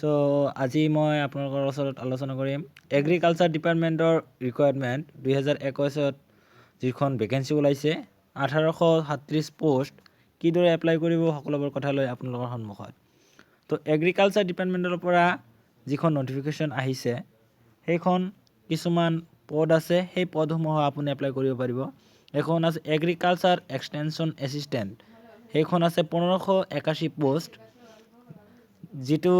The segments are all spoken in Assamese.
সো আজি মই আপোনালোকৰ ওচৰত আলোচনা কৰিম এগ্ৰিকালচাৰ ডিপাৰ্টমেণ্টৰ ৰিকুৱাৰমেণ্ট 2021ত যিখন ভেকেঞ্চি ওলাইছে 1837 পোষ্ট কিদৰে এপ্লাই কৰিব সকলোবোৰ কথা লৈ আপোনালোকৰ সন্মুখত। তো এগ্ৰিকালচাৰ ডিপাৰ্টমেণ্টৰ পৰা যিখন নটিফিকেশ্যন আহিছে সেইখন কিছুমান পদ আছে, সেই পদসমূহ আপুনি এপ্লাই কৰিব পাৰিব। এখন আছে এগ্ৰিকালচাৰ এক্সটেনশ্যন এছিষ্টেণ্ট, সেইখন আছে 1581 পোষ্ট, যিটো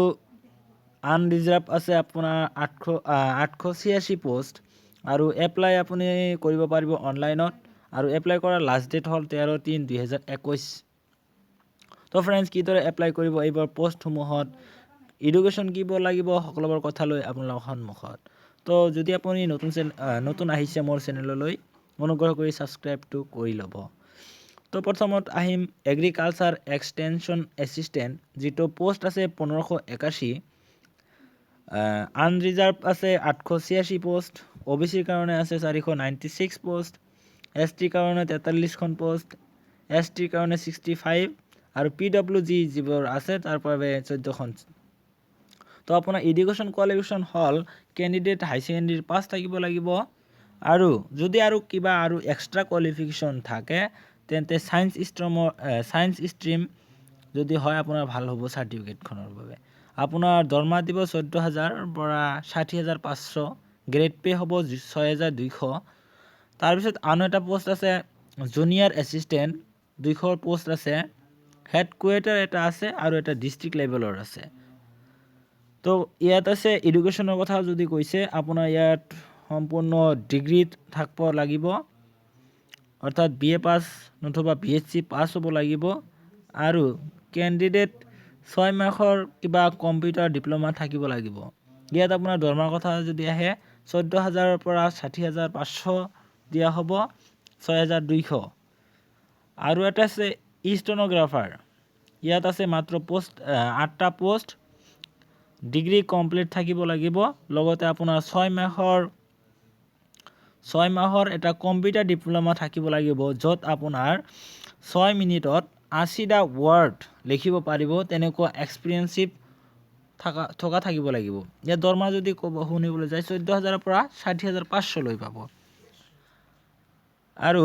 আনৰিজাৰ্ভ আছে আপোনাৰ 886 পোষ্ট। আৰু এপ্লাই আপুনি কৰিব পাৰিব অনলাইনত, আৰু এপ্লাই কৰাৰ লাষ্ট ডেট হ'ল 13/3/2021। তো ফ্ৰেণ্ডছ, কিদৰে এপ্লাই কৰিব এইবোৰ পোষ্টসমূহত, এডুকেশ্যন কি লাগিব, সকলোবোৰ কথা লৈ আপোনালোকৰ সন্মুখত। তো যদি আপুনি নতুন আহিছে মোৰ চেনেললৈ, অনুগ্ৰহ কৰি ছাবস্ক্ৰাইবটো কৰি ল'ব। তো প্ৰথমত আহিম এগ্ৰিকালচাৰ এক্সটেনশ্যন এছিষ্টেণ্ট, যিটো পোষ্ট আছে 1581, আনৰিজাৰ্ভ আছে 886 পোষ্ট, OBCৰ কাৰণে আছে 496 পোষ্ট, STৰ কাৰণে 43খন পোষ্ট, STৰ কাৰণে 65, আৰু PWG যিবোৰ আছে তাৰ বাবে 14খন। তো আপোনাৰ এডুকেশ্যন কোৱালিফিকেশ্যন হ'ল কেণ্ডিডেট হাই ছেকেণ্ডেৰী পাছ থাকিব লাগিব, আৰু যদি আৰু কিবা আৰু এক্সট্ৰা কোৱালিফিকেশ্যন থাকে তেন্তে ছায়েন্স ষ্ট্ৰীম যদি হয় আপোনাৰ ভাল হ'ব চাৰ্টিফিকেটখনৰ বাবে। আপোনাৰ দৰমহা দিব 14,000 পৰা 60,500, গ্ৰেড পে' হ'ব 6,200। তাৰপিছত আন এটা পোষ্ট আছে জুনিয়ৰ এছিষ্টেণ্ট, 200 পোষ্ট আছে, হেড কোৱেটাৰ এটা আছে, আৰু এটা ডিষ্ট্ৰিক্ট লেভেলৰ আছে। তো ইয়াত আছে এডুকেশ্যনৰ কথা যদি কৈছে, আপোনাৰ ইয়াত সম্পূৰ্ণ ডিগ্ৰীত থাকিব লাগিব, অৰ্থাৎ BA পাছ নতুবা BSc পাছ হ'ব লাগিব, আৰু কেণ্ডিডেট 6 মাহৰ কিবা কম্পিউটাৰ ডিপ্ল'মা থাকিব লাগিব। ইয়াত আপোনাৰ দৰমহাৰ কথা যদি আহে 14,000 পৰা 60,500 দিয়া হ'ব, 6,200। আৰু এটা আছে ষ্টেন'গ্ৰাফাৰ, ইয়াত আছে মাত্ৰ 8টা পোষ্ট, ডিগ্ৰী কমপ্লিট থাকিব লাগিব, লগতে আপোনাৰ 6 মাহৰ এটা কম্পিউটাৰ ডিপ্ল'মা থাকিব লাগিব, য'ত আপোনাৰ 6 মিনিটত 80টা ৱৰ্ড লিখিব পাৰিব, তেনেকুৱা এক্সপিৰিয়েঞ্চিভ থকা থাকিব লাগিব। ইয়াত দৰমহা যদি শুনিবলৈ যায় 14,000 পৰা 60,500 লৈ পাব। আৰু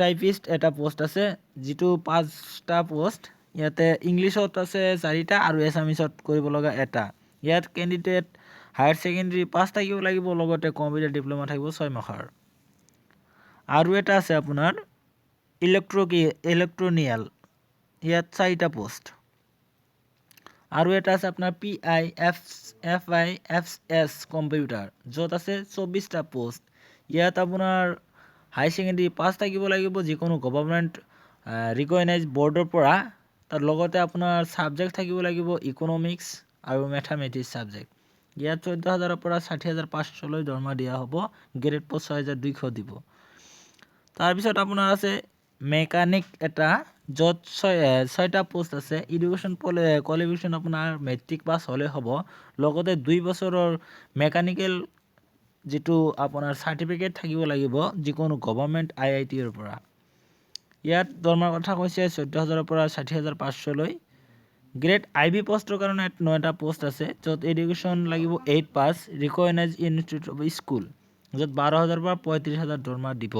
টাইপিষ্ট এটা পোষ্ট আছে, যিটো 5টা পোষ্ট। ইয়াতে ইংলিছত আছে 4টা আৰু এছামিছত কৰিব লগা এটা। ইয়াত কেণ্ডিডেট হায়াৰ ছেকেণ্ডেৰী পাছ থাকিব লাগিব, লগতে কম্পিউটাৰ ডিপ্ল'মা থাকিব 6 মাহৰ। আৰু এটা আছে আপোনাৰ ইলেক্ট্ৰনিয়াল, ইয়াত 4টা পোষ্ট। আৰু এটা আছে আপোনাৰ PIFIFS কম্পিউটাৰ, য'ত আছে 24টা পোষ্ট। ইয়াত আপোনাৰ হাই ছেকেণ্ডেৰী পাছ থাকিব লাগিব, যিকোনো গভৰ্ণমেণ্ট ৰিকগনাইজ বৰ্ডৰ পৰা। তাৰ লগতে আপোনাৰ ছাবজেক্ট থাকিব লাগিব ইকনমিক্স আৰু মেথামেটিক্স ছাবজেক্ট। ইয়াত 14,000 পৰা 60,500 লৈ দৰমহা দিয়া হ'ব, গ্ৰেড পোষ্ট 6,200 দিব। তাৰপিছত আপোনাৰ আছে মেকানিক এটা, য'ত 6টা পোষ্ট আছে। এডুকেশ্যন কোৱালিফিকেশ্যন আপোনাৰ মেট্ৰিক পাছ হ'লে হ'ব, লগতে 2 বছৰৰ মেকানিকেল যিটো আপোনাৰ চাৰ্টিফিকেট থাকিব লাগিব, যিকোনো গভৰ্ণমেণ্ট IITৰ পৰা। ইয়াত দৰমহাৰ কথা কৈছে 14,000 পৰা 60,500 লৈ। গ্ৰেড IB পোষ্টৰ কাৰণে 9টা পোষ্ট আছে, য'ত এডুকেশ্যন লাগিব 8 পাছ, ৰিকগনাইজ ইনষ্টিটিউট অফ স্কুল, য'ত 12,000 পৰা 35,000 দৰমহা দিব।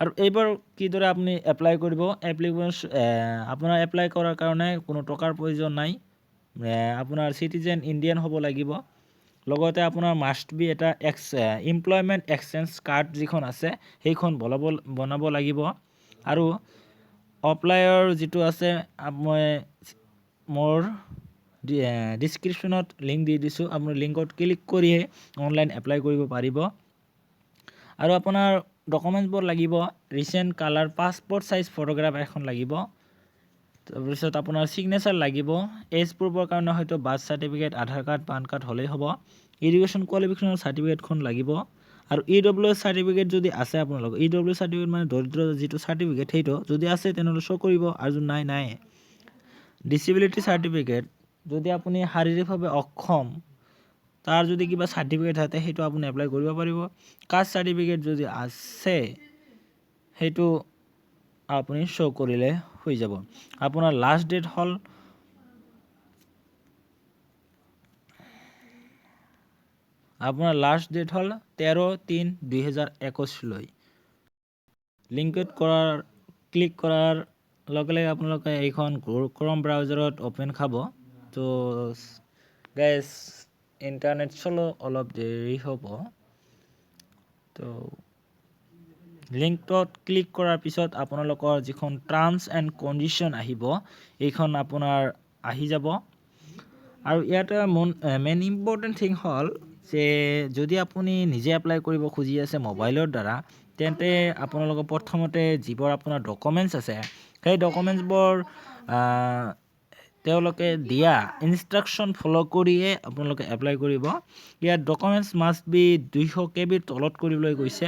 আৰু এইবাৰ কিদৰে আপুনি এপ্লাই কৰিব, আপোনাৰ এপ্লাই কৰাৰ কাৰণে কোনো টকাৰ প্ৰয়োজন নাই। আপোনাৰ চিটিজেন ইণ্ডিয়ান হ'ব লাগিব, লগতে আপোনাৰ মাষ্ট বি এটা এমপ্লয়মেণ্ট এক্সচেঞ্জ কাৰ্ড যিখন আছে সেইখন বনাব লাগিব। আৰু এপ্লাইৰ যিটো আছে, মই মোৰ ডিছক্ৰিপশ্যনত লিংক দি দিছোঁ, আপুনি লিংকত ক্লিক কৰিয়ে অনলাইন এপ্লাই কৰিব পাৰিব। আৰু আপোনাৰ ডকুমেণ্টছবোৰ লাগিব, recent colour passport size photograph এখন লাগিব। তাৰপিছত আপোনাৰ ছিগনেচাৰ লাগিব। এজ প্ৰুফৰ কাৰণে হয়তো বাৰ্থ চাৰ্টিফিকেট, আধাৰ কাৰ্ড, পান কাৰ্ড হ'লেই হ'ব। এডুকেশ্যন কোৱালিফিকেশ্যনৰ চাৰ্টিফিকেটখন লাগিব। আৰু EWS চাৰ্টিফিকেট যদি আছে আপোনালোকৰ, EWS চাৰ্টিফিকেট মানে দৰিদ্ৰ যিটো চাৰ্টিফিকেট, সেইটো যদি আছে তেনেহ'লে শ্ব' কৰিব, আৰু যদি নাই। ডিচেবিলিটি চাৰ্টিফিকেট, যদি আপুনি শাৰীৰিকভাৱে অক্ষম, তাৰ যদি কিবা চাৰ্টিফিকেট থাকে সেইটো আপুনি এপ্লাই কৰিব পাৰিব। কাষ্ট চাৰ্টিফিকেট যদি আছে সেইটো আপুনি শ্ব' কৰিলে হৈ যাব আপোনাৰ লাষ্ট ডেট হ'ল আপোনাৰ লাষ্ট ডেট হ'ল 13/3/2021 লৈ লিংকত ক্লিক কৰাৰ লগে লগে আপোনালোকে এইখন ক্ৰম ব্ৰাউজাৰত ওপেন খাব তো গাইজ ইণ্টাৰনেট চলো অলপ দেৰি হ'ব তো লিংকত ক্লিক কৰাৰ পিছত আপোনালোকৰ যিখন টাৰ্মছ এণ্ড কণ্ডিশ্যন আহিব এইখন আপোনাৰ আহি যাব আৰু ইয়াতে মেইন ইম্পৰ্টেণ্ট থিং হ'ল যে যদি আপুনি নিজে এপ্লাই কৰিব খুজি আছে মোবাইলৰ দ্বাৰা তেন্তে আপোনালোকৰ প্ৰথমতে যিবোৰ আপোনাৰ ডকুমেণ্টছ আছে সেই ডকুমেণ্টছবোৰ তেওঁলোকে দিয়া ইনষ্ট্ৰাকশ্যন ফ'ল' কৰিয়ে আপোনালোকে এপ্লাই কৰিব ইয়াত ডকুমেণ্টছ মাষ্ট বি 200 KB তলত কৰিবলৈ কৈছে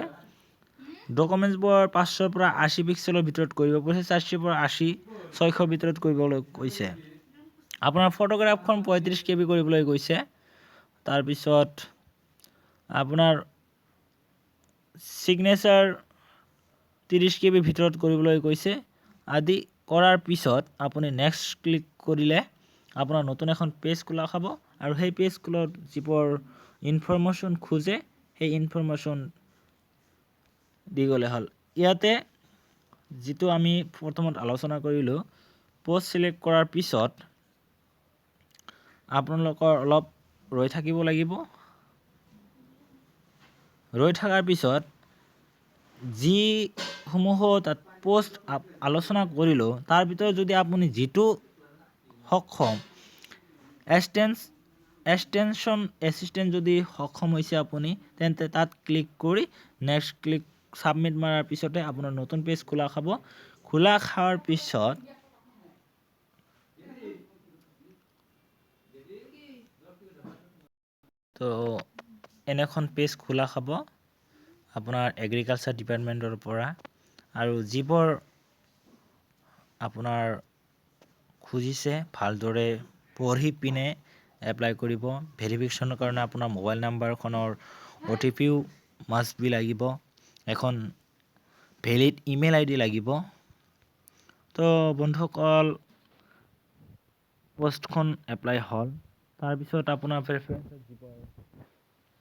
ডকুমেণ্টছবোৰ 500 পৰা 80 পিক্সেলৰ ভিতৰত কৰিব কৈছে 400 পৰা 80 600 ভিতৰত কৰিবলৈ কৈছে আপোনাৰ ফটোগ্ৰাফখন 35 KB কৰিবলৈ কৈছে তাৰপিছত আপোনাৰ সিগনেচাৰ 30 KB ভিতৰত কৰিবলৈ কৈছে আদি কৰাৰ পিছত আপুনি নেক্সট ক্লিক কৰিলে আপোনাৰ নতুন এখন পেজ খোলা খাব আৰু সেই পেজ খোলত যিবোৰ ইনফৰমেশ্যন খোজে সেই ইনফৰমেশ্যন দি গ'লে হ'ল ইয়াতে যিটো আমি প্ৰথমত আলোচনা কৰিলোঁ পোষ্ট সিলেক্ট কৰাৰ পিছত আপোনালোকৰ অলপ ৰৈ থাকিব লাগিব ৰৈ থকাৰ পিছত যিসমূহ তাত পোষ্ট আলোচনা কৰিলোঁ তাৰ ভিতৰত যদি আপুনি যিটো সক্ষম এক্সটেনশ্যন এছিষ্টেণ্ট যদি সক্ষম হৈছে আপুনি তেন্তে তাত ক্লিক কৰি নেক্সট ক্লিক সাবমিট মাৰাৰ পিছতে আপোনাৰ নতুন পেজ খোলা খাব খোলা খাৱাৰ পিছত তো এনেখন পেজ খোলা খাব আপোনাৰ এগ্ৰিকালচাৰ ডিপাৰ্টমেণ্টৰ পৰা আৰু যিবোৰ আপোনাৰ খুজিছে ভালদৰে পঢ়ি পিনে এপ্লাই কৰিব ভেৰিফিকেশ্যনৰ কাৰণে আপোনাৰ মোবাইল নাম্বাৰখনৰ OTPও মাষ্ট বি লাগিব এখন ভেলিড ইমেইল ID লাগিব তো বন্ধুসকল পোষ্টখন এপ্লাই হ'ল তাৰপিছত আপোনাৰ প্ৰেফাৰেঞ্চত যিবোৰ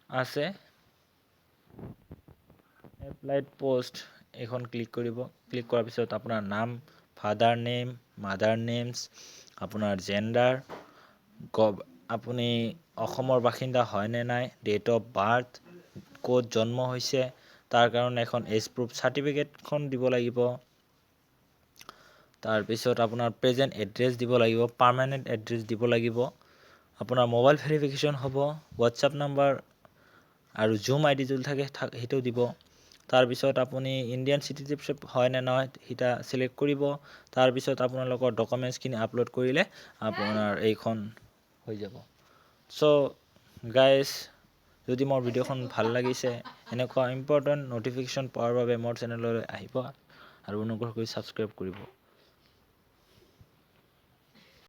আছে এপ্লাইড পোষ্ট এখন ক্লিক কৰিব ক্লিক কৰাৰ পিছত আপোনাৰ নাম ফাদাৰ নেম মাদাৰ নেমছ আপোনাৰ জেণ্ডাৰ আপুনি অসমৰ বাসিন্দা হয় নে নাই ডেট অফ বাৰ্থ ক'ত জন্ম হৈছে তাৰ কাৰণে এখন এজ প্ৰুফ চাৰ্টিফিকেটখন দিব লাগিব তাৰপিছত আপোনাৰ প্ৰেজেণ্ট এড্ৰেছ দিব লাগিব পাৰ্মানেণ্ট এড্ৰেছ দিব লাগিব আপোনাৰ মোবাইল ভেৰিফিকেশ্যন হ'ব হোৱাটছআপ নাম্বাৰ আৰু জুম ID যদি থাকে সেইটো দিব তাৰপিছত আপুনি ইণ্ডিয়ান চিটিজেনশ্বিপ হয় নে নহয় সেটা সিলেক্ট কৰিব তাৰপিছত আপোনালোকৰ ডকুমেণ্টছখিনি আপলোড কৰিলে আপোনাৰ এইখন হৈ যাব সো গাইজ যদি মোৰ ভিডিঅ'খন ভাল লাগিছে এনেকুৱা ইম্পৰ্টেণ্ট নটিফিকেশ্যন পোৱাৰ বাবে মোৰ চেনেললৈ আহিব আৰু অনুগ্ৰহ কৰি ছাবস্ক্ৰাইব কৰিব